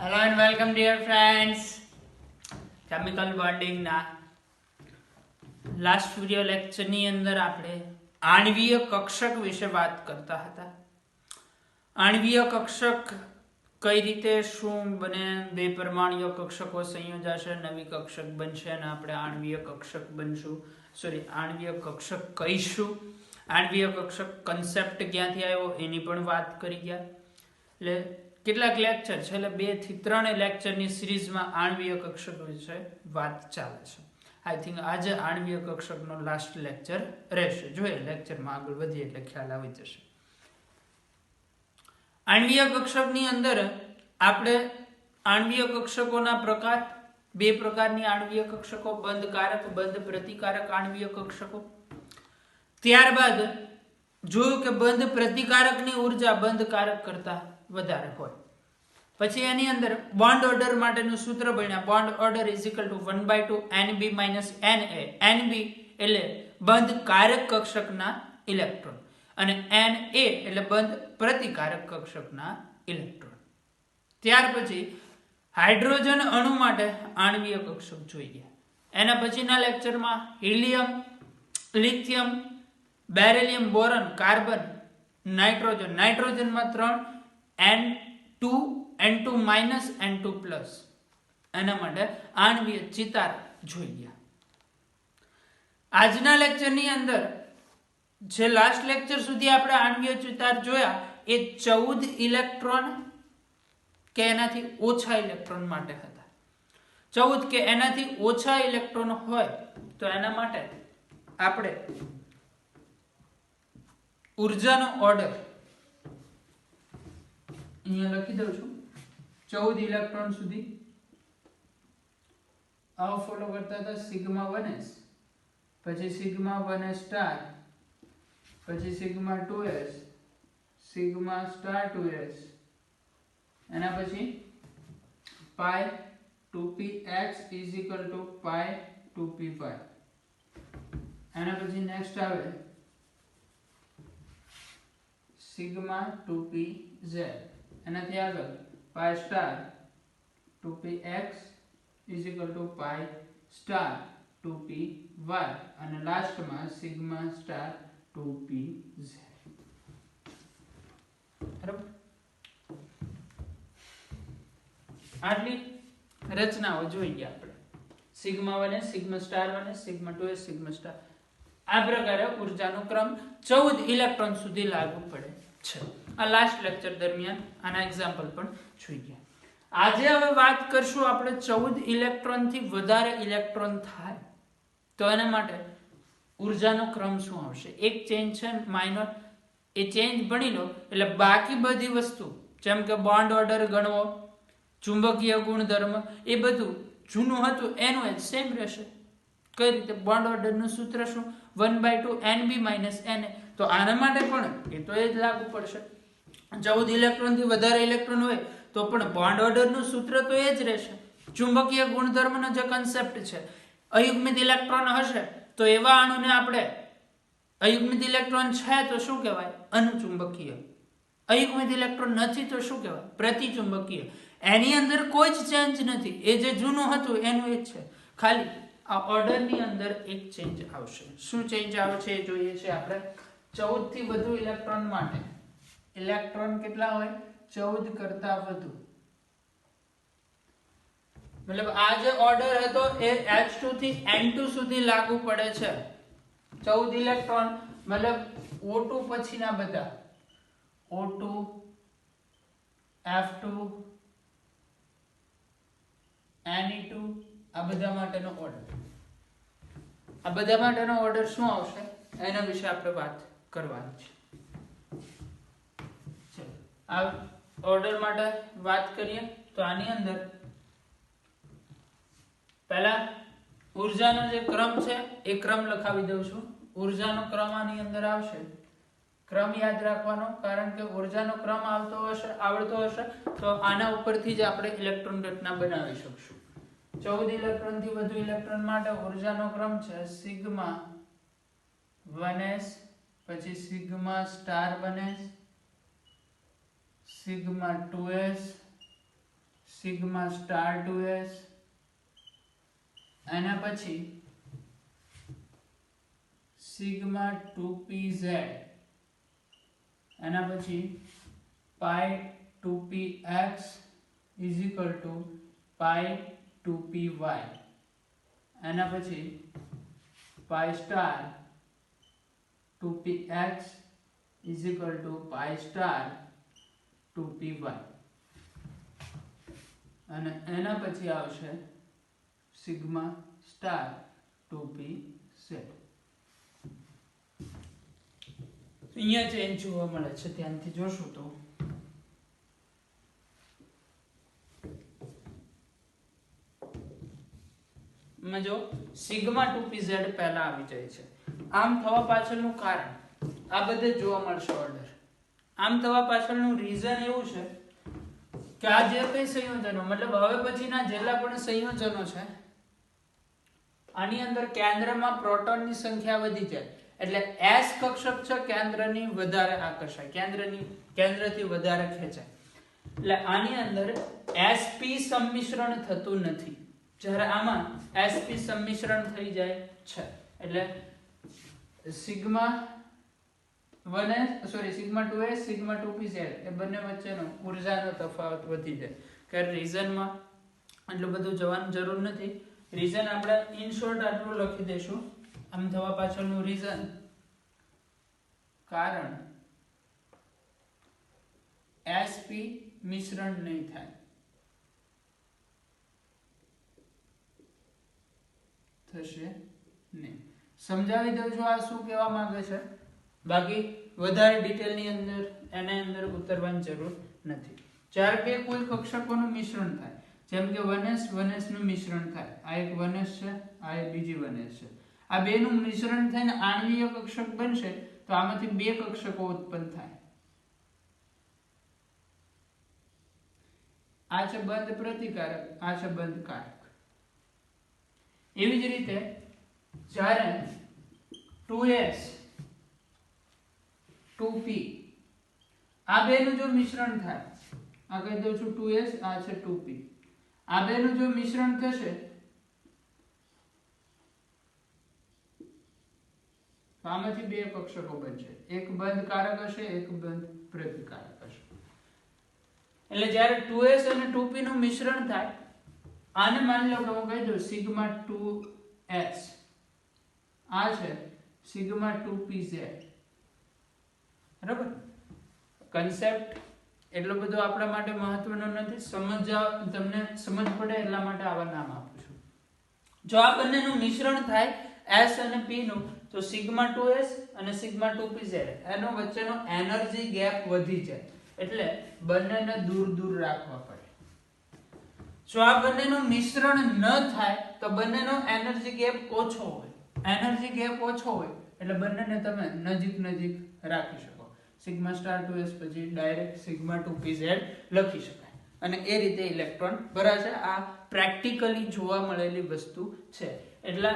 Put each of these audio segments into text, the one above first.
Hello and welcome dear friends. Chemical bonding ના last video lecture ની અંદર આપણે આણ્વીય કક્ષક વિશે વાત કરતા હતા. આણ્વીય કક્ષક કઈ રીતે શું બને, બે પરમાણ્વીય કક્ષકો સંયોજાશે, નવી કક્ષક બનશે અને આપણે આણ્વીય કક્ષક બનશું. આણ્વીય કક્ષક કહીશું. આણ્વીય કક્ષક કન્સેપ્ટ ક્યાંથી આવ્યો એની પણ વાત કરી ગયા. એટલે કેટલાક લેક્ચર છે, એટલે 2 થી 3 લેક્ચરની સિરીઝમાં આણ્વીય કક્ષક વિશે વાત ચાલે છે. આઈ થિંક આજે આણ્વીય કક્ષકનો લાસ્ટ લેક્ચર રહેશે. જોઈએ લેક્ચરમાં આગળ વધીએ એટલે ખ્યાલ આવી જશે. આણ્વીય કક્ષકની અંદર આપણે આણ્વીય કક્ષકોના પ્રકાર, 2 પ્રકારની આણ્વીય કક્ષકો, બંધકારક, બંધ પ્રતિકારક આણ્વીય કક્ષકો. ત્યારબાદ જોયું કે બંધ પ્રતિકારકની ઉર્જા બંધકારક કરતા વધારે હોય. પછી એની અંદર બોન્ડ ઓર્ડર માટેનું સૂત્ર બન્યા. Bond order is equal two 1/2 Nb - Na. Nb એટલે બંધ કારક કક્ષકના ઇલેક્ટ્રોન અને Na એટલે બંધ પ્રતિકારક કક્ષકના ઇલેક્ટ્રોન. ત્યાર પછી હાઇડ્રોજન અણુ માટે આણ્વીય કક્ષક જોઈએ. એના પછીના લેક્ચરમાં helium, lithium, beryllium, boron, carbon, nitrogen. નાઇટ્રોજનમાં 3 N2 N2 - N2+. એના માટે આણ્વીય ચિતાર જોઈએ. આજના લેક્ચરની અંદર જે લાસ્ટ લેક્ચર સુધી આપણે આણ્વીય ચિતાર જોયા એ 14 ઇલેક્ટ્રોન કે એનાથી ઓછા ઇલેક્ટ્રોન માટે હતા. 14 કે એનાથી ઓછા ઇલેક્ટ્રોન હોય તો એના માટે આપણે ઉર્જાનો ઓર્ડર અહીંયા લખી દઉં છું. 14 ઇલેક્ટ્રોન સુધી આવો ફોલો કરતા હતા. સિગ્મા 1s, પછી સિગ્મા 1s સ્ટાર, પછી sigma 2s, sigma star 2s, એના પછી pi 2px is equal to pi 2py. એના પછી નેક્સ્ટ આવે સિગ્મા 2pz. એનાથી આગળ pi star 2px is equal to pi star 2py અને લાસ્ટમાં સિગ્મા સ્ટાર 2pz. બરાબર, આટલી રચનાઓ જોઈએ આપણે. Sigma 1s, sigma star 1s, sigma 2s, sigma star. આ પ્રકારે ઉર્જાનો ક્રમ 14 ઇલેક્ટ્રોન સુધી લાગુ પડે છે. આ લાસ્ટ લેક્ચર દરમિયાન આના એક્ઝામ્પલ પણ જોઈએ. આજે હવે વાત કરશું આપણે 14 ઇલેક્ટ્રોન થી વધારે ઇલેક્ટ્રોન થાય તો એના માટે ઉર્જાનો ક્રમ શું આવશે. એક ચેન્જ છે માઇનર, એ ચેન્જ ભણી લો એટલે બાકી બધી વસ્તુ જેમ કે બોન્ડ ઓર્ડર ગણવો, ચુંબકીય ગુણધર્મ, એ બધું જૂનું હતું એનું જ સેમ રહેશે. કઈ રીતે? બોન્ડ ઓર્ડરનું સૂત્ર શું? 1/2 Nb - Na. તો આના માટે પણ એ તો એ જ લાગુ પડશે. 14 ઇલેક્ટ્રોન થી વધારે ઇલેક્ટ્રોન હોય તો પણ બોન્ડ ઓર્ડરનું સૂત્ર તો એ જ રહેશે. ચુંબકીય ગુણધર્મનો જે કન્સેપ્ટ છે, અયુગ્મિત ઇલેક્ટ્રોન હશે તો એવા અણુને આપણે, અયુગ્મિત ઇલેક્ટ્રોન છે તો શું કહેવાય? અનુચુંબકીય. અયુગ્મિત ઇલેક્ટ્રોન નથી તો શું કહેવાય? પ્રતિચુંબકીય. એની અંદર કોઈ જ ચેન્જ નથી, એ જે જૂનું હતું એનું એ જ છે. ખાલી આ ઓર્ડરની અંદર એક ચેન્જ આવશે. શું ચેન્જ આવશે એ જોઈએ છે આપણે. 14 થી વધુ ઇલેક્ટ્રોન માટે ઇલેક્ટ્રોન કેટલા હોય? 14 કરતા વધુ. મતલબ આ જે ઓર્ડર હતો એ H2 થી N2 સુધી લાગુ પડે છે. 14 ઇલેક્ટ્રોન મતલબ O2 પછીના બધા O2, F2, Ne2 આ બધા માટેનો ઓર્ડર. આ બધા માટેનો ઓર્ડર શું આવશે એના વિશે આપણે વાત કરવાની છે. ચલો આ ઓર્ડર માટે વાત કરીએ તો આની અંદર પહેલા ઉર્જાનો જે ક્રમ છે એ ક્રમ લખાવી દઉં છું. ઉર્જાનો ક્રમ આની અંદર આવશે. ક્રમ યાદ રાખવાનો, કારણ કે ઉર્જાનો ક્રમ આવડતો હશે તો આના ઉપરથી જ આપણે ઇલેક્ટ્રોન રચના બનાવી શકશું. 14 ઇલેક્ટ્રોન થી વધુ ઇલેક્ટ્રોન માટે ઉર્જાનો ક્રમ છે સિગ્મા 1s, પછી sigma star 1s, sigma 2s, sigma star 2s, એના પછી સિગ્મા 2pz, એના પછી pi 2px is equal to pi 2py, એના પછી pi star 2px is equal to pi star 2py, અને એના પછી આવશે સિગ્મા સ્ટાર 2pz. અહીંયા ચેન્જ જોવા મળે છે, ધ્યાનથી જોશું તો જો સિગ્મા 2pz પહેલા આવી જાય છે. આમ થવા પાછળનું કારણ આ બધે જોવા મળશે ઓર્ડર. આમ થવા પાછળનું રીઝન એવું છે કે આ જે કઈ સંયોજનો મતલબ હવે પછીના જેટલા પણ સંયોજનો છે આની અંદર કેન્દ્રમાં પ્રોટોનની સંખ્યા વધી જાય એટલે S કક્ષક છે કેન્દ્રની વધારે આકર્ષાય, કેન્દ્રથી વધારે ખેંચાય, એટલે આની અંદર sp સંમિશ્રણ થતું નથી. જ્યારે આમાં sp સંમિશ્રણ થઈ જાય છે એટલે sigma 1s sigma 2s sigma 2pz એ બંને વચ્ચેનો ઊર્જાનો તફાવત વધી જાય. કે રીઝનમાં એટલું બધું જવાની જરૂર નથી. રીઝન આપણે ઇન શોર્ટ આટલું લખી દઈશું. આમ થવા પાછળનું રીઝન કારણ sp મિશ્રણ નહીં થાય, થશે નહીં. સમજાવી દઉં છું આ શું કહેવા માંગે છે, બાકી વધારે ડિટેલની અંદર ઉતરવાની જરૂર નથી. જ્યારે બે કોઈ કક્ષકોનું મિશ્રણ થાય, જેમ કે 1s નું મિશ્રણ થાય, આ એક 1s છે, આ એક બીજી 1s છે, આ બેનું મિશ્રણ થઈને આણ્વીય કક્ષક બનશે તો આમાંથી બે કક્ષકો ઉત્પન્ન થાય. આ છે બંધ પ્રતિકારક, આ છે બંધ કારક. એવી જ રીતે જ્યારે 2s 2p આ બેનું જો મિશ્રણ થાય, આ કહી દઉં છું 2s, આ છે 2p, આ બેનું જો મિશ્રણ થશે તો આમાંથી બે કક્ષકો બનશે, એક બંધ કારક હશે, એક બંધ પ્રતિકારક હશે. એટલે જ્યારે 2s અને 2p નું મિશ્રણ થાય, આને માની લો કે હું કહી દઉં સિગ્મા 2s, આ છે સિગ્મા 2pz. બરાબર, કન્સેપ્ટ એટલો બધો આપણા માટે મહત્વનો નથી, તમને સમજ પડે એટલા માટે આવા નામ આપું છું. જો આ બંનેનું મિશ્રણ થાય s અને p નું તો સિગ્મા 2s અને સિગ્મા 2pz એનો વચ્ચેનો એનર્જી ગેપ વધી જાય, એટલે બંનેને દૂર દૂર રાખવા પડે. જો આ બંનેનું મિશ્રણ ન થાય તો બંનેનો એનર્જી ગેપ ઓછો હોય, એનર્જી ગેપ ઓછો હોય એટલે બંનેને તમે નજીક રાખી શકો. સિગ્મા સ્ટાર 2s પછી ડાયરેક્ટ સિગ્મા 2pz લખી શકાય અને એ રીતે ઇલેક્ટ્રોન ભરાશે. આ પ્રેક્ટિકલી જોવા મળેલી વસ્તુ છે. એટલે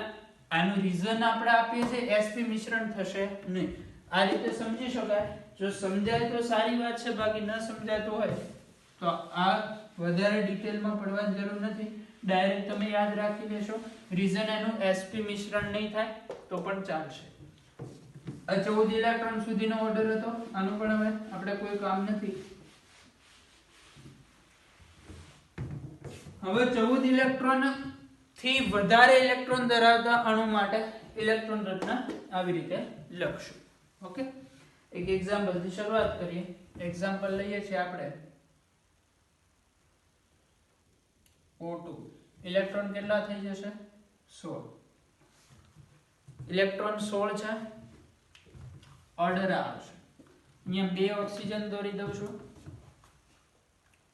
આનું રીઝન આપણે આપીએ છીએ sp મિશ્રણ થશે નહીં. આ રીતે સમજી શકાય. જો સમજાય તો સારી વાત છે, બાકી ન સમજાતું હોય તો આ વધારે ડિટેલમાં પડવાની જરૂર નથી, ડાયરેક્ટ તમે યાદ રાખી લેશો. રીઝન એનું sp મિશ્રણ નહીં થાય તો પણ ચાલશે. આ 14 ઇલેક્ટ્રોન સુધીનો ઓર્ડર હતો, આનું પણ હવે આપણે કોઈ કામ નથી. હવે 14 ઇલેક્ટ્રોન થી વધારે ઇલેક્ટ્રોન ધરાવતા અણુ માટે ઇલેક્ટ્રોન રચના આવી રીતે લખશું. ઓકે, એક એક્ઝામ્પલ થી શરૂઆત કરીએ. એક્ઝામ્પલ લઈએ છીએ આપણે O2. ઇલેક્ટ્રોન કેટલા થઈ જશે? 16. ઇલેક્ટ્રોન 16 છે. ઓર્ડર આવશે. અહીંયા બે ઓક્સિજન દોરી દઉં છું.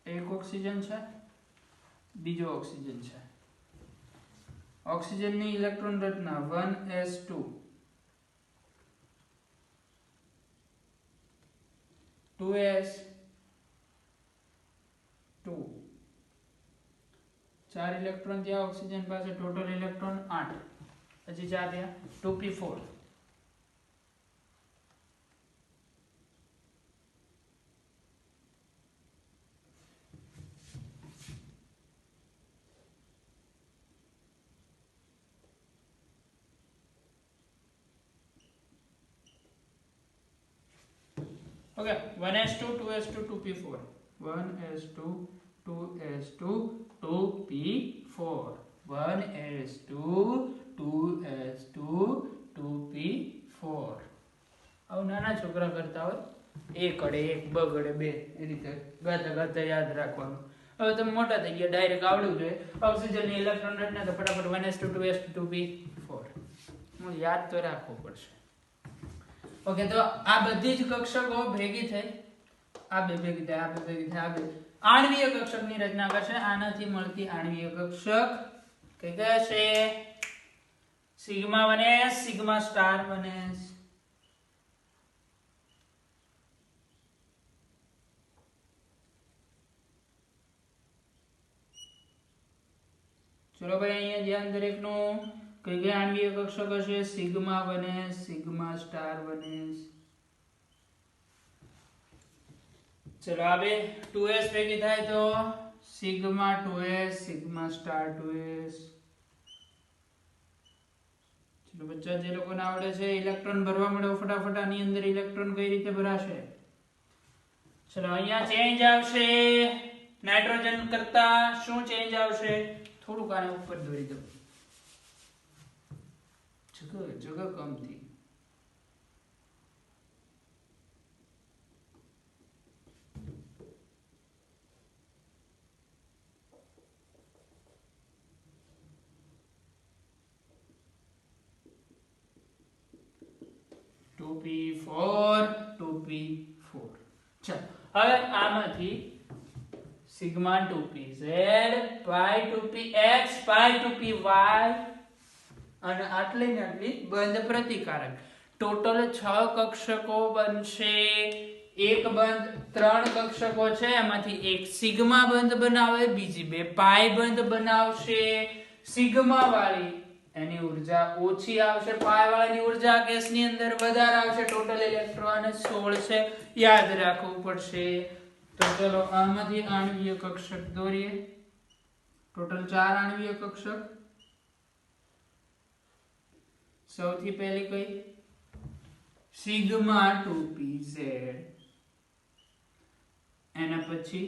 એક ઓક્સિજન છે, બીજો ઓક્સિજન છે. ઓક્સિજનની ઇલેક્ટ્રોન રચના 1s2 2s2 4 ઇલેક્ટ્રોન થયા ઓક્સિજન પાસે, ટોટલ ઇલેક્ટ્રોન 8. પછી 4 થયા 2p4. Okay 1s2 2s2 2p4 1s2 2s2 2p4 1s2 2s2 2p4 આવું નાના છોકરા કરતા હોય એક અડે એક બગડે બે એ રીતે ગાતા ગાતા યાદ રાખવાનું. હવે તમે મોટા થઈ ગયા ડાયરેક્ટ આવડવું જોઈએ. ઓક્સિજનની ઇલેક્ટ્રોન રચના તો ફટાફટ 1s2 2s2 2p4 હું યાદ તો રાખવું પડશે. ઓકે તો આ બધી જ કક્ષકો ભેગી થઈ આ બે ભેગી થાય આ બે ભેગી થાય આ બે આણ્વીય કક્ષકની રચના કરશે. આનાથી મળતી આણ્વીય કક્ષક કઈ કહેશે? Sigma 1s sigma star 1s. ચલો ભાઈ અહીંયા ધ્યાન દરેકનું. કઈ કઈ આણ્વીય કક્ષક હશે? Sigma 1s sigma star 1s. ચલો આ બે 2s ભેગી થાય તો sigma 2s sigma star 2s. ચલો બચ્ચા જે લોકોને આવડે છે ઇલેક્ટ્રોન ભરવા મળે ફટાફટ આની અંદર ઇલેક્ટ્રોન કઈ રીતે ભરાશે? ચલો અહીંયા ચેન્જ આવશે નાઇટ્રોજન કરતા. શું ચેન્જ આવશે? થોડુંક આને ઉપર દોરી દો જગહ કમ થી. ચલ હવે આમાંથી sigma 2pz pi 2px pi 2py અને આટલી ને આટલી બંધ પ્રતિકારક ટોટલ 6 કક્ષકો બનશે. એક બંધ 3 કક્ષકો છે એમાંથી એક સિગ્મા બંધ બનાવે બીજી બે પાઈ બંધ બનાવશે. સિગ્મા વાળી એની ઊર્જા ઓછી આવશે પાઈ વાળાની ઊર્જા કેસની અંદર વધારે આવશે. ટોટલ ઇલેક્ટ્રોન 16 છે યાદ રાખવું પડશે. તો ચલો આમાંથી આણ્વીય કક્ષક દોરીએ. ટોટલ 4 આણ્વીય કક્ષક. સૌથી પહેલી કઈ? Sigma 2pz. એના પછી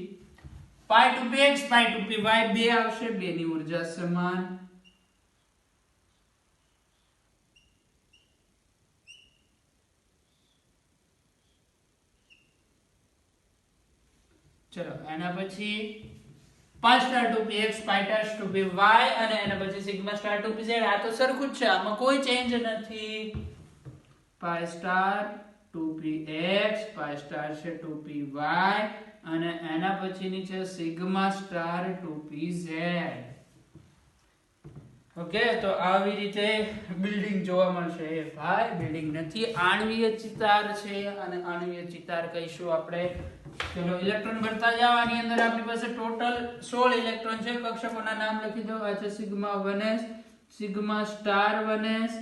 પાઈ 2px પાઈ 2py બે આવશે બેની ઊર્જા સમાન. ચલો એના પછી pi star 2px pi star 2py અને એના પછી સિગ્મા સ્ટાર 2pz. આ તો સરખું જ છે આમાં કોઈ ચેન્જ નથી. pi star 2px pi star છે 2py અને એના પછીની છે સિગ્મા સ્ટાર 2pz. ઓકે તો આવી રીતે બિલ્ડિંગ જોવા મળશે. ભાઈ બિલ્ડિંગ નથી આણ્વીય ચિતાર છે અને આણ્વીય ચિતાર કહીશું આપણે. ચલો ઇલેક્ટ્રોન ભરતા જાવ. આની અંદર આપણી પાસે ટોટલ 16 ઇલેક્ટ્રોન છે. કક્ષકોના નામ લખી દો. આ છે sigma 1s sigma star 1s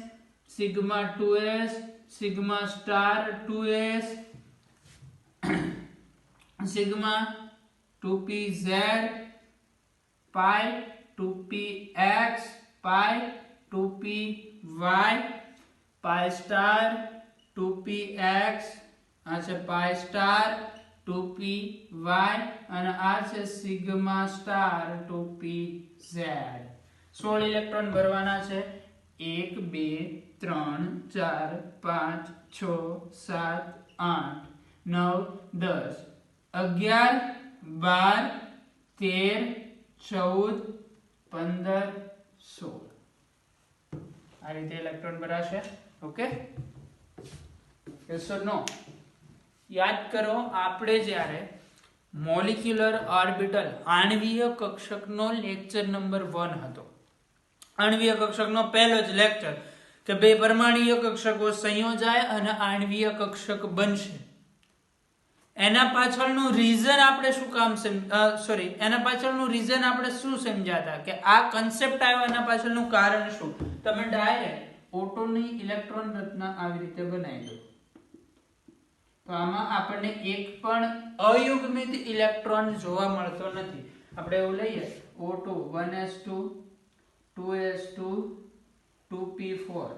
sigma 2s sigma star 2s sigma 2pz pi 2px pi 2py pi star 2px આ છે pi સ્ટાર 2py અને આ છે સિગ્મા સ્ટાર 2pz. 16 ઇલેક્ટ્રોન ભરવાના છે. 1 2 3 4 5 6 7 8 9 10 11 12 13 14 15 16 આ રીતે ઇલેક્ટ્રોન ભરાશે. ઓકે યસ ઓર નો? યાદ કરો આપણે જ્યારે મોલિક્યુલર ઓર્બિટલ આણ્વીય કક્ષકનો લેક્ચર નંબર 1 હતો. આણ્વીય કક્ષકનો પહેલો જ લેક્ચર કે બે પરમાણ્વીય કક્ષકો સંયોજાય અને આણ્વીય કક્ષક બનશે. એના પાછળનું રીઝન આપણે શું કામ એના પાછળનું રીઝન આપણે શું સમજ્યા હતા કે આ કન્સેપ્ટ આવ્યો એના પાછળનું કારણ શું? તમે ડાયરેક્ટ ઓટોની ઇલેક્ટ્રોન રચના આવી રીતે બનાવી દો તો આમાં આપણને એક પણ અયુગ્મિત ઇલેક્ટ્રોન જોવા મળતો નથી. આપણે એવું લઈએ O2 1s2 2s2 2p4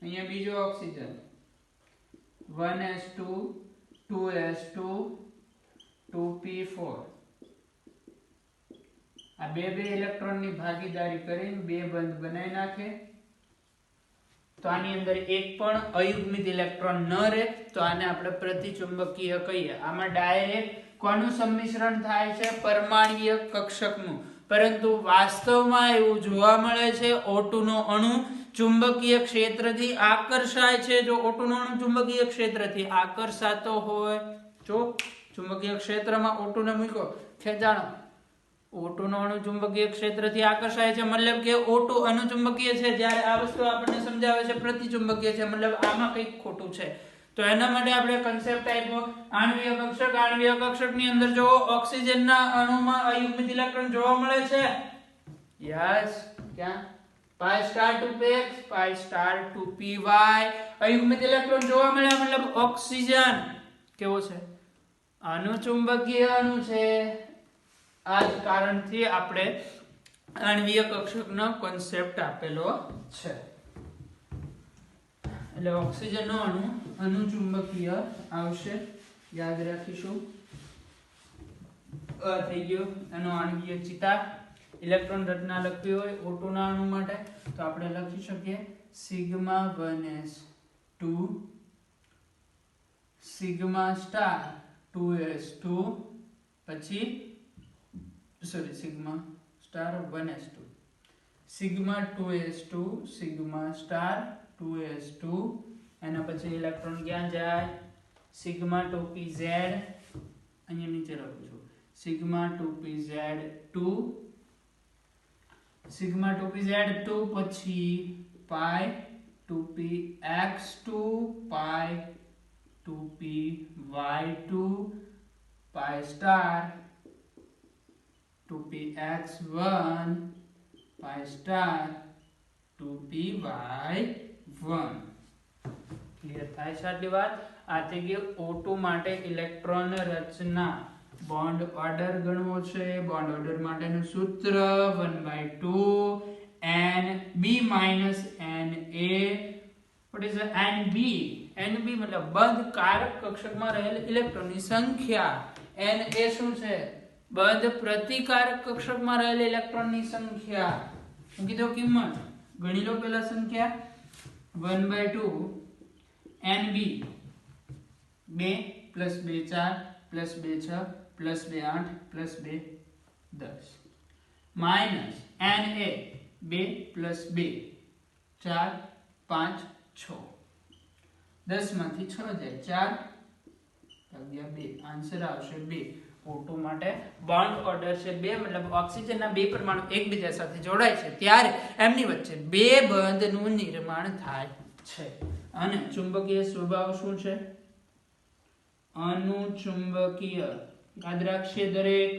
અહીંયા બીજો ઓક્સિજન 1s2 2s2 2p4 આ બે ઇલેક્ટ્રોન ની ભાગીદારી કરીને બે બંધ બનાવી નાખે તો આની અંદર એક પણ અયુગ્મિત ઇલેક્ટ્રોન ન રહે તો આને આપણે પ્રતિચુંબકીય કહીએ. આમાં ડાયરેક્ટ કોનું સંમિશ્રણ થાય છે? પરમાણ્વીય કક્ષકનું. પરંતુ વાસ્તવમાં એવું જોવા મળે છે O2 નો અણુ ચુંબકીય ક્ષેત્રથી આકર્ષાય છે. જો O2 નો અણુ ચુંબકીય ક્ષેત્રથી આકર્ષાતો હોય, જો ચુંબકીય ક્ષેત્રમાં O2 ને મૂકો ખેંચાણો, O2 નો અણુ ચુંબકીય ક્ષેત્રથી આકર્ષાય છે મતલબ કે O2 અનુચુંબકીય છે. જ્યારે આ વસ્તુ આપણને સમજાવે છે પ્રતિચુંબકીય છે મતલબ આમાં કંઈક ખોટું છે. તો એના માટે આપણે કન્સેપ્ટ આપ્યો આણ્વીય કક્ષક. આણ્વીય કક્ષકની અંદર જો ઓક્સિજનના અણુમાં અયુગ્મિત ઇલેક્ટ્રોન જોવા મળે છે. યસ, ક્યાં? pi star 2px pi star 2py અયુગ્મિત ઇલેક્ટ્રોન જોવા મળે મતલબ ઓક્સિજન કેવો છે? અનુચુંબકીય અણુ છે. આ જ કારણથી આપણે આણ્વીય કક્ષકનો કોન્સેપ્ટ આપેલો છે. એટલે ઓક્સિજનનો અણુ અનુચુંબકીય આવશે, યાદ રાખીશું. થઈ ગયો એનો આણ્વીય ચિતાર. ઇલેક્ટ્રોન રચના લખવી હોય O2 ના અણુ માટે તો આપણે લખી શકીએ sigma 1s2 sigma star 2s2 પછી sigma star 1s2 sigma 2s2 sigma star 2s2 એના પછી ઇલેક્ટ્રોન ક્યાં જાય? સિગ્મા 2pz અહીંયા નીચે લખું છું સિગ્મા 2pz2 સિગ્મા 2pz2 પછી pi 2px2 pi 2py2 pi star 2px1 pi star 2py1. Clear થાય છે આટલી વાત? આ થઈ ગયું O2 માટે ઇલેક્ટ્રોન રચના. બોન્ડ ઓર્ડર ગણવો છે. બોન્ડ ઓર્ડર માટેનું સૂત્ર 1/2 NB - NA. what is the NB? NB મતલબ બંધ કારક કક્ષકમાં રહેલ ઇલેક્ટ્રોનની સંખ્યા. Na શું છે? બંધ પ્રતિકારક કક્ષકમાં રહેલ ઇલેક્ટ્રોનની સંખ્યા. મૂકી દો કિંમત, ગણી લો પહેલા સંખ્યા 1/2 NB 2 + 2 4 + 2 6 + 2 8 + 2 10 માઇનસ Na 2 + 2 4 5 6 10 માંથી 6 જાય 4 ભાગ્યા 2 આન્સર આવશે 2. O2 માટે બોન્ડ ઓર્ડર છે 2 મતલબ ઓક્સિજનના બે પરમાણુ એકબીજા સાથે જોડાય છે ત્યારે એમની વચ્ચે બે બંધનું નિર્માણ થાય છે. અને ચુંબકીય સ્વભાવ શું છે? અનુચુંબકીય. યાદ રાખશે દરેક.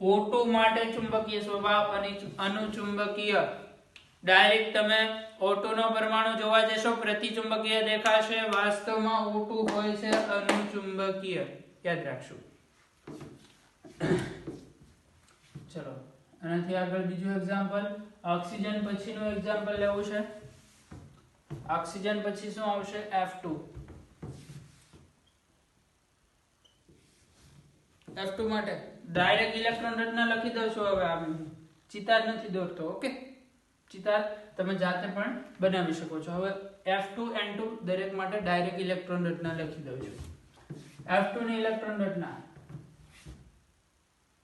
O2 માટે ચુંબકીય સ્વભાવ અને અનુચુંબકીય. ડાયરેક્ટ તમે O2 નો પરમાણુ જોવા જશો પ્રતિચુંબકીય દેખાશે, વાસ્તવમાં O2 હોય છે અનુચુંબકીય. યાદ રાખશું. ચલો આનાથી આગળ બીજું એક્ઝામ્પલ. ઓક્સિજન પછીનું એક્ઝામ્પલ લેવું છે. ઓક્સિજન પછી શું આવશે? F2. F2 માટે ડાયરેક્ટ ઇલેક્ટ્રોન રચના લખી દઉં છું. હવે આ ચિતાર નથી દોરતો. ઓકે, ચિતાર તમે જાતે પણ બનાવી શકો છો. હવે F2 N2 દરેક માટે ડાયરેક્ટ ઇલેક્ટ્રોન રચના લખી દઉં છું. F2 ની ઇલેક્ટ્રોન રચના.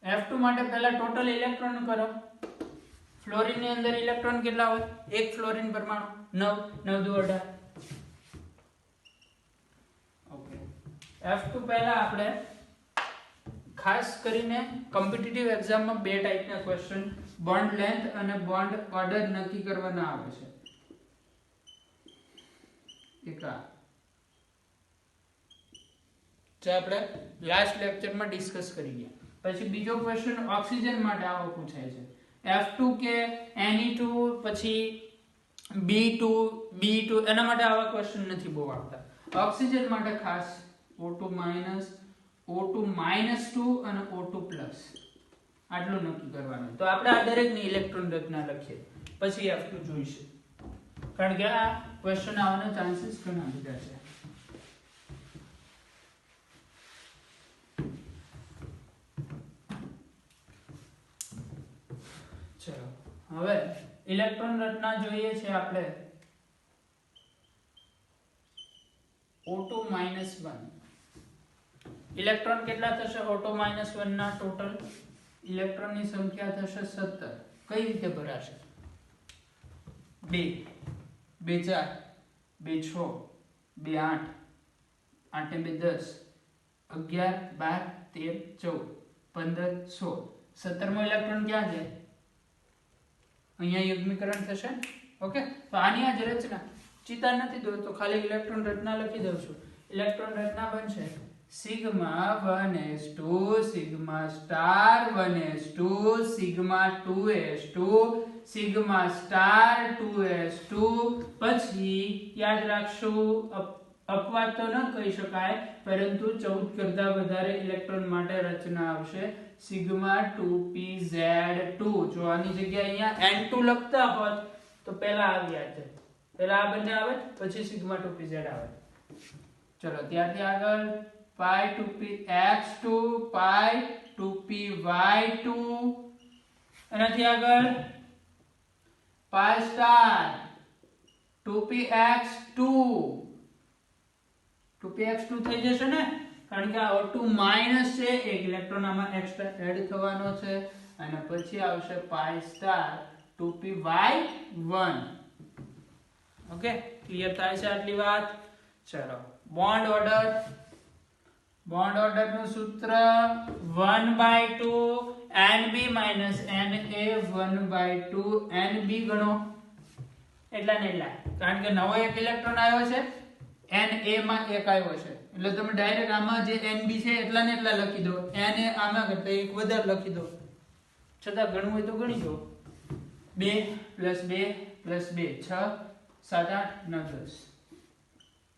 F2 માટે પહેલા ટોટલ ઇલેક્ટ્રોન કરો. ફ્લોરીન ની અંદર ઇલેક્ટ્રોન કેટલા હોય? એક ફ્લોરીન પરમાણુ 9 9 દુ 18. ઓકે, F2 પહેલા આપણે ખાસ કરીને કોમ્પિટિટિવ એક્ઝામમાં બે ટાઈપના ક્વેશ્ચન બોન્ડ લેન્થ અને બોન્ડ ઓર્ડર નક્કી કરવાના આવે છે. એક આ જે આપણે લાસ્ટ લેક્ચરમાં ડિસ્કસ કરી ગયા. પછી બીજો ક્વેશ્ચન ઓક્સિજન માટે આવો પૂછાય છે. F2 કે Ne2 પછી B2 એના માટે આવા ક્વેશ્ચન નથી બહુ આવતા. ઓક્સિજન માટે ખાસ O2 - O2 - 2 અને O2 પ્લસ આટલું નક્કી કરવાનું. તો આપણે આ દરેકની ઇલેક્ટ્રોન રચના લખીએ પછી F2 જોઈશું, કારણ કે આ ક્વેશ્ચન આવવાના ચાન્સીસ ઘણા બધા છે. હવે ઇલેક્ટ્રોન રચના જોઈએ છે આપણે O2 -1. ઇલેક્ટ્રોન કેટલા થશે O2 -1 ના ટોટલ? ઇલેક્ટ્રોનની સંખ્યા થશે 17. કઈ રીતે ભરાશે? 2 2 4 2 6 2 8 8 2 10 11 12 13 14 15 16 17મો ઇલેક્ટ્રોન ક્યાં છે? અહીંયા યુગ્મીકરણ થશે. ઓકે, તો આની આ જ રચના ચિંતા નથી દોસ્તો, ખાલી ઇલેક્ટ્રોન રચના લખી દઉં છું. ઇલેક્ટ્રોન રચના બનશે sigma 1s2 sigma star 1s2 sigma 2s2 sigma star 2s2. પછી યાદ રાખશું, અપવાદ તો ન કહી શકાય, પરંતુ 14 કરતા વધારે ઇલેક્ટ્રોન માટે રચના આવશે સિગ્મા 2pz2. જો આની જગ્યાએ અહીંયા n2 લખતા હોત તો પહેલા આવ્યા છે, પહેલા આ બંને આવે પછી સિગ્મા 2pz આવે. ચલો ત્યારથી આગળ pi 2px2 pi 2py2 એનાથી આગળ pi સ્ટાર 2px2 થઈ જશે ને, કારણ કે આ O2 માઈનસ છે, એક ઇલેક્ટ્રોન આમાં એક્સ્ટ્રા એડ થવાનો છે. અને પછી આવશે pi star 2py1. Okay, clear થાય છે આટલી વાત? ચલો બોન્ડ ઓર્ડર નું સૂત્ર 1/2 Nb - Na 1/2 Nb ગણો એટલા ને એટલા, કારણ કે નવો એક ઇલેક્ટ્રોન આવ્યો છે, Na માં એક આવ્યો છે, એટલે તમે ડાયરેક્ટ આમાં જે Nb છે એટલા ને એટલા લખી દો. Na આમાં કરતા એક વધારે લખી દો, છતાં ગણવું હોય તો ગણી દો. 2 + 2 + 2 6 7 8 9 10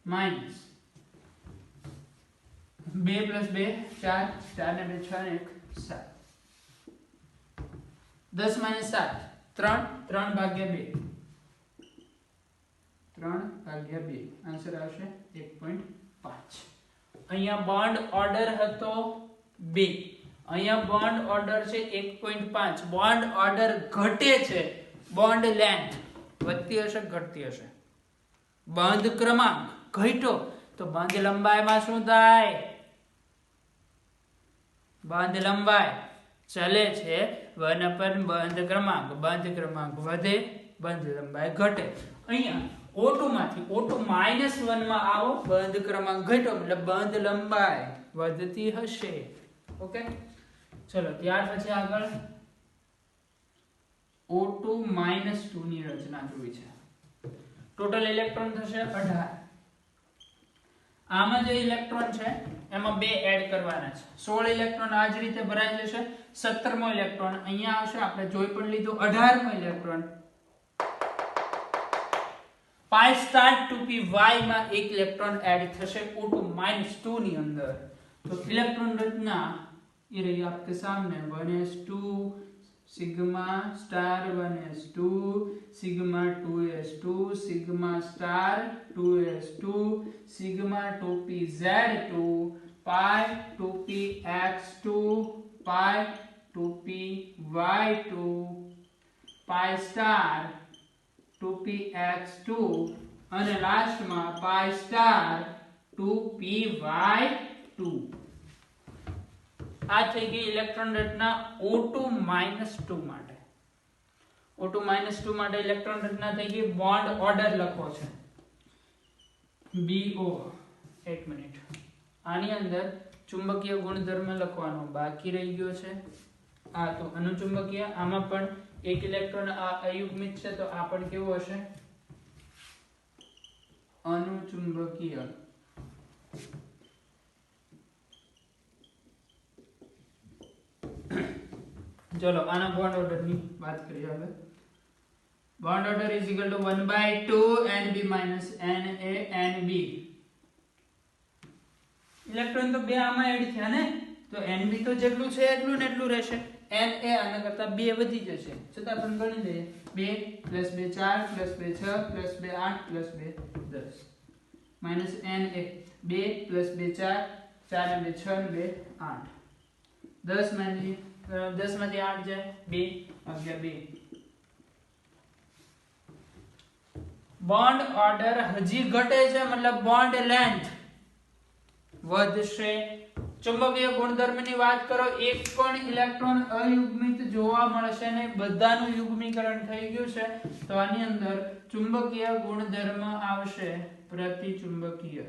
માઈનસ 2 + 2 4 4 ને 2 6 ને 1 7 10 - 7 3 3/2 3/2 આન્સર આવશે 1.5. અહીંયા બોન્ડ ઓર્ડર હતો 2, અહીંયા બોન્ડ ઓર્ડર છે 1.5. બોન્ડ ઓર્ડર ઘટે છે, બોન્ડ લેન્થ વધતી હશે ઘટતી હશે. બંધ ક્રમાંક ઘટ્યો તો બંધ લંબાઈમાં શું થાય? બંધ લંબાઈ ચલે છે 1 પર બંધ ક્રમાંક વધે, બંધ લંબાઈ ઘટે. અહીંયા O2 માંથી O2 -1 માં આવો, બંધ ક્રમાંક ઘટ્યો એટલે બંધ લંબાઈ વધતી હશે. ઓકે, ચલો ત્યાર પછી આગળ O2 -2 ની રચના જોઈ છે. ટોટલ ઇલેક્ટ્રોન થશે 18. આમાં જે ઇલેક્ટ્રોન છે એમાં 2 એડ કરવાના છે. 16 ઇલેક્ટ્રોન આ જ રીતે ભરાઈ જશે. 17મો ઇલેક્ટ્રોન અહીંયા આવશે, આપણે જોઈ પણ લીધું. 18મો ઇલેક્ટ્રોન pi સ્ટાર 2py માં એક ઇલેક્ટ્રોન એડ થશે O2 -2 ની અંદર. તો ઇલેક્ટ્રોન રચના ये रही आपके सामने 1s2 sigma star 1s2 sigma 2s2 sigma star 2s2 sigma 2pz2 pi 2px2 pi 2py2 pi star 2px2 અને લાસ્ટમાં pi સ્ટાર 2py2. આ થઈ ગઈ ઇલેક્ટ્રોન રચના O2 -2 માટે. O2 -2 માટે ઇલેક્ટ્રોન રચના થઈ ગઈ. બોન્ડ ઓર્ડર લખો છે BO. એક મિનિટ, આની અંદર ચુંબકીય ગુણધર્મ લખવાનો બાકી રહી ગયો છે. આ તો અનુચુંબકીય, આમાં પણ એક ઇલેક્ટ્રોન આ અયુગ્મિત છે, તો આ પણ કેવું હશે? અનુચુંબકીય. चलो आना बॉन्ड ऑर्डर ની વાત કરીએ હવે. Bond order is equal to 1/2 Nb - Na Nb. Electron તો બે આમાં એડ થયા ને, તો Nb તો જેટલું છે એટલું ને એટલું રહેશે. Na આના કરતા 2 વધી જશે, છતાં પણ ગણી લઈએ. 2 + 2 4 + 2 6 + 2 8 + 2 10 માઈનસ Na 2 + 2 4 4 ને 2 6 ને 2 8 10 માંથી 8 જાય 2 ભાગ્યા 2 બોન્ડ ઓર્ડર હજી ઘટે છે, મતલબ બોન્ડ લેન્થ વધશે. ચુંબકીય ગુણધર્મની વાત કરો, એક પણ ઇલેક્ટ્રોન અયુગ્મિત જોવા મળશે નહીં, બધાનું યુગ્મીકરણ થઈ ગયું છે. તો આની અંદર ચુંબકીય ગુણધર્મ આવશે પ્રતિચુંબકીય.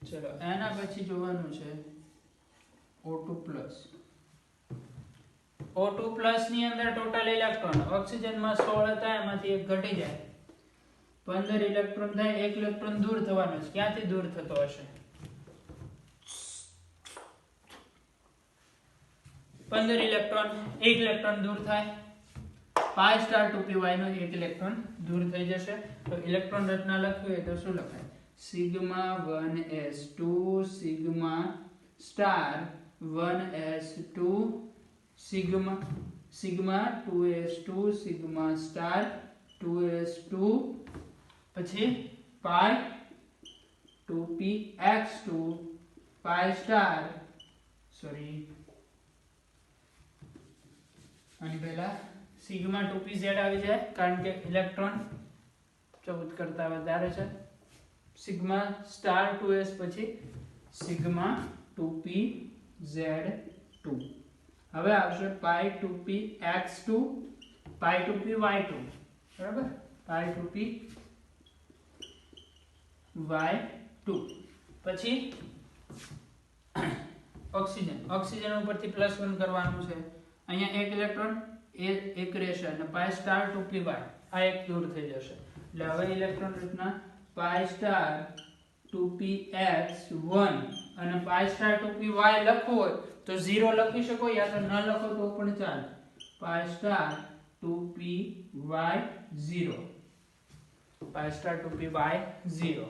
ચલો એના પછી જોવાનું છે O2+. O2+ ની અંદર ટોટલ ઇલેક્ટ્રોન ઓક્સિજનમાં 16 હતા, એમાંથી એક ઘટી જાય, 15 ઇલેક્ટ્રોન થાય. એક ઇલેક્ટ્રોન દૂર થવાનો છે. ક્યાંથી દૂર થતો હશે? 15 ઇલેક્ટ્રોન, એક ઇલેક્ટ્રોન દૂર થાય. pi સ્ટાર 2py નો એક ઇલેક્ટ્રોન દૂર થઈ જશે. તો ઇલેક્ટ્રોન રચના લખવી હોય તો શું લખાય? Sigma 1s2 sigma star 1s2 sigma 2s2 sigma star 2s2 પછી pi 2px2 pi સ્ટાર આની પહેલા સિગ્મા 2pz આવી જાય, કારણ કે ઇલેક્ટ્રોન 14 કરતા વધારે છે. સિગ્મા સ્ટાર 2s પછી સિગ્મા 2pz2. હવે આવશે pi 2px2 pi 2py2, બરાબર? pi 2py2 પછી ઓક્સિજન ઉપરથી +1 કરવાનું છે. અહીંયા એક ઇલેક્ટ્રોન એક રહેશે અને pi સ્ટાર 2py આ એક દૂર થઈ જશે. એટલે હવે ઇલેક્ટ્રોન રચના pi સ્ટાર 2px1 અને pi સ્ટાર 2py લખવું હોય તો 0 લખી શકો, યા તો ન લખો તો પણ ચાલે. pi star 2py0 pi star 2py0.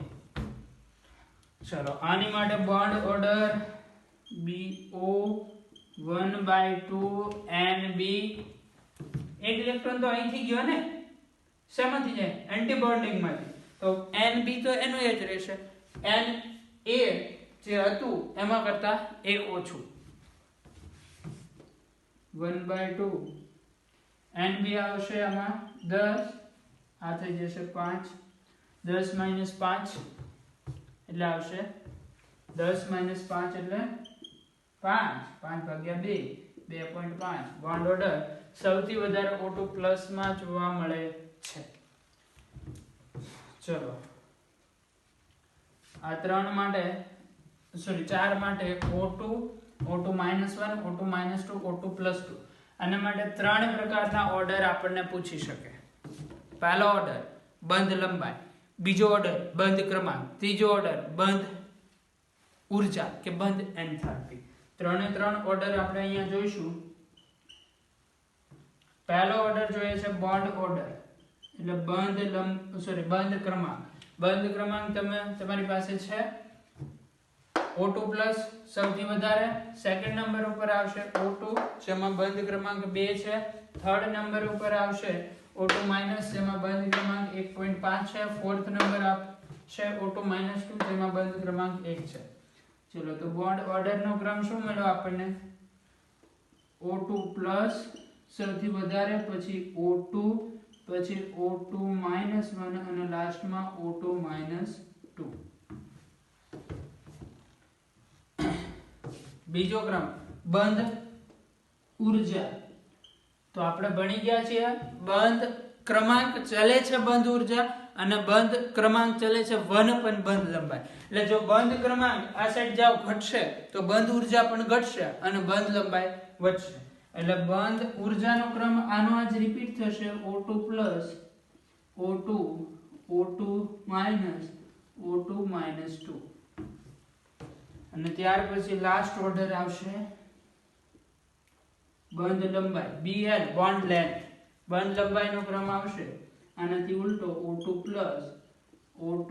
ચલો આની માટે બોન્ડ ઓર્ડર BO1/2 NB. એક ઇલેક્ટ્રોન તો અહીંથી ગયો ને, શેમાંથી જાય? એન્ટી બોન્ડિંગ માંથી. તો NB તો એનું જ રહેશે. Na જે હતું એમાં કરતા એક ઓછું, 1/2 NB આવશે આમાં 10, આ થઈ જશે 5, 10 - 5 એટલે આવશે 10 - 5 એટલે 5, 5/2 2.5. બોન્ડ ઓર્ડર સૌથી વધારે O2+ માં જોવા મળે છે. ચલો આ 4 માટે O2 O2-1 O2-2 O2+2 આના માટે 3 પ્રકારના ઓર્ડર આપણને પૂછી શકે. પહેલો ઓર્ડર બંધ લંબાઈ, બીજો ઓર્ડર બંધ ક્રમાંક, ત્રીજો ઓર્ડર બંધ ઉર્જા કે બંધ એન્થાલ્પી. 3 ઓર્ડર આપણે અહીંયા જોઈશું. પહેલો ઓર્ડર જોઈએ છે બોન્ડ ઓર્ડર, એટલે બંધ ક્રમાંક. બંધ ક્રમાંક તમારી પાસે છે O2+ સૌથી વધારે, સેકન્ડ નંબર ઉપર આવશે O2 જેમાં બંધ ક્રમાંક 2 છે, થર્ડ નંબર ઉપર આવશે O2- જેમાં બંધ ક્રમાંક 1.5 છે, ફોર્થ નંબર છે O2-2 જેમાં બંધ ક્રમાંક 1 છે. ચલો તો બોન્ડ ઓર્ડર નો ક્રમ શું મળ્યો આપણને? O2+ સૌથી વધારે, પછી O2, પછી O2-1 અને લાસ્ટમાં O2-2. બીજો ક્રમ બંધ ઉર્જા. તો આપણે ભણી ગયા છીએ બંધ ક્રમાંક ચલે છે બંધ ઉર્જા અને બંધ ક્રમાંક ચલે છે વન પણ બંધ લંબાઈ. એટલે જો બંધ ક્રમાંક આ સાઈડ જાવ ઘટશે તો બંધ ઉર્જા પણ ઘટશે અને બંધ લંબાઈ વધશે. એટલે બંધ ઉર્જાનો ક્રમ આનો જ રિપીટ થશે, O2+, O2, O2-, O2-2. અને ત્યાર પછી લાસ્ટ ઓર્ડર આવશે બંધ લંબાઈ, BL બોન્ડ લેન્થ. બંધ લંબાઈનો ક્રમ આવશે આનાથી ઉલટો, O2+, O2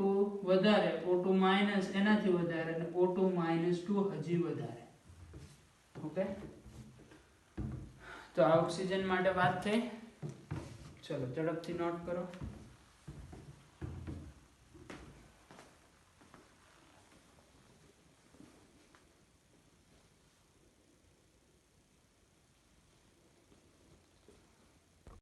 વધારે, O2- એનાથી વધારે અને O2-2 હજી વધારે. ઓકે, તો આ ઓક્સિજન માટે વાત થઈ. ચલો ઝડપથી નોટ કરો.